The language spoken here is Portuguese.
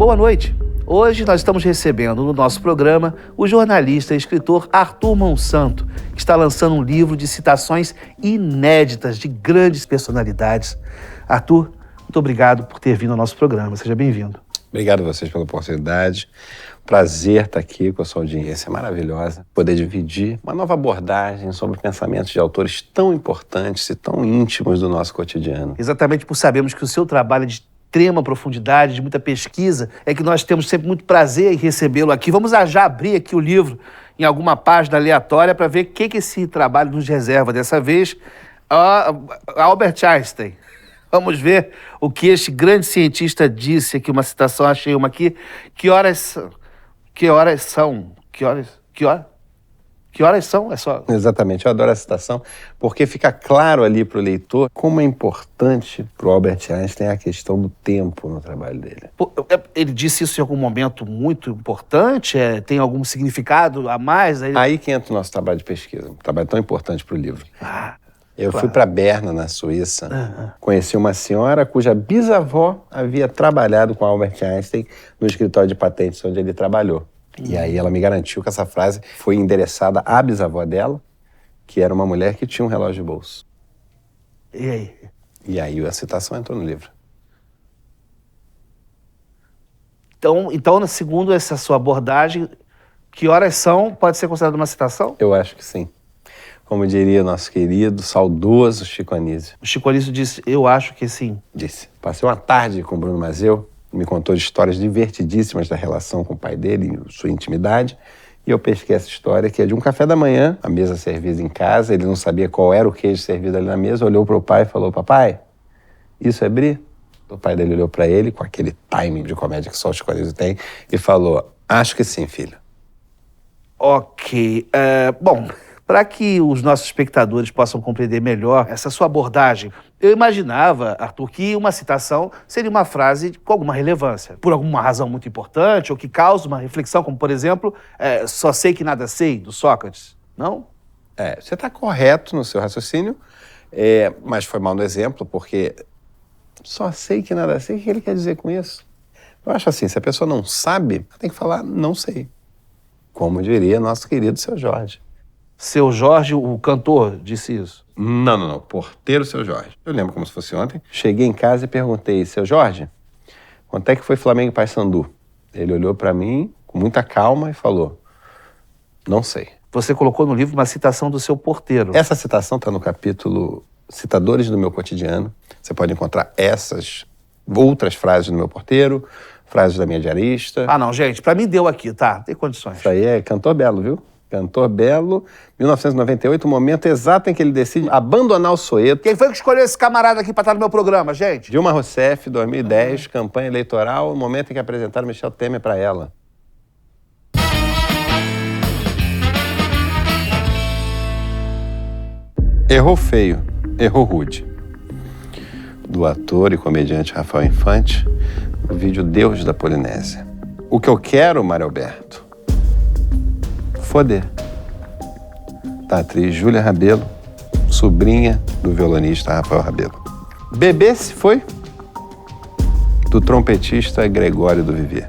Boa noite. Hoje nós estamos recebendo no nosso programa o jornalista e escritor Arthur Monsanto, que está lançando um livro de citações inéditas de grandes personalidades. Arthur, muito obrigado por ter vindo ao nosso programa. Seja bem-vindo. Obrigado a vocês pela oportunidade. Prazer estar aqui com a sua audiência maravilhosa. Poder dividir uma nova abordagem sobre pensamentos de autores tão importantes e tão íntimos do nosso cotidiano. Exatamente por sabermos que o seu trabalho é de extrema profundidade, de muita pesquisa, é que nós temos sempre muito prazer em recebê-lo aqui. Vamos já abrir aqui o livro em alguma página aleatória para ver o que esse trabalho nos reserva. Dessa vez, Albert Einstein. Vamos ver o que este grande cientista disse aqui, uma citação, achei uma aqui. Que horas são? É só... Exatamente, eu adoro a citação, porque fica claro ali para o leitor como é importante para o Albert Einstein a questão do tempo no trabalho dele. Ele disse isso em algum momento muito importante? Tem algum significado a mais? Aí que entra o nosso trabalho de pesquisa, um trabalho tão importante para o livro. Eu claro. fui para Berna, na Suíça, conheci uma senhora cuja bisavó havia trabalhado com Albert Einstein no escritório de patentes onde ele trabalhou. E aí ela me garantiu que essa frase foi endereçada à bisavó dela, que era uma mulher que tinha um relógio de bolso. E aí? E aí a citação entrou no livro. Então, segundo essa sua abordagem, que horas são? Pode ser considerada uma citação? Eu acho que sim. Como diria nosso querido, saudoso Chico Anísio. O Chico Anísio disse, eu acho que sim. Disse. Passei uma tarde com o Bruno Mazzeo, me contou histórias divertidíssimas da relação com o pai dele, sua intimidade, e eu pesquei essa história, que é de um café da manhã, a mesa servida em casa, ele não sabia qual era o queijo servido ali na mesa, olhou para o pai e falou, papai, isso é brie? O pai dele olhou para ele, com aquele timing de comédia que só o Chico Anísio tem, e falou, acho que sim, filho. Ok. Bom, para que os nossos espectadores possam compreender melhor essa sua abordagem, eu imaginava, Arthur, que uma citação seria uma frase com alguma relevância, por alguma razão muito importante, ou que cause uma reflexão, como, por exemplo, só sei que nada sei, do Sócrates, não? Você está correto no seu raciocínio, mas foi mal no exemplo, porque só sei que nada sei, o que ele quer dizer com isso? Eu acho assim, se a pessoa não sabe, tem que falar não sei. Como diria nosso querido Seu Jorge. Seu Jorge, o cantor, disse isso? Não. Porteiro Seu Jorge. Eu lembro como se fosse ontem. Cheguei em casa e perguntei, Seu Jorge, quanto é que foi Flamengo e Paysandu? Ele olhou pra mim com muita calma e falou, não sei. Você colocou no livro uma citação do seu porteiro. Essa citação está no capítulo Citadores do Meu Cotidiano. Você pode encontrar essas outras frases do meu porteiro, frases da minha diarista. Não, gente, pra mim deu aqui, tá? Tem condições. Isso aí é Cantor Belo, viu? Cantor Belo, 1998, o momento exato em que ele decide abandonar o Soweto. Quem foi que escolheu esse camarada aqui pra estar no meu programa, gente? Dilma Rousseff, 2010, campanha eleitoral, o momento em que apresentaram Michel Temer para ela. Errou feio, errou rude. Do ator e comediante Rafael Infante, o vídeo Deus da Polinésia. O que eu quero, Mário Alberto? Foder. Da atriz Júlia Rabelo, sobrinha do violonista Rafael Rabelo. Bebê se foi? Do trompetista Gregório do Vivier.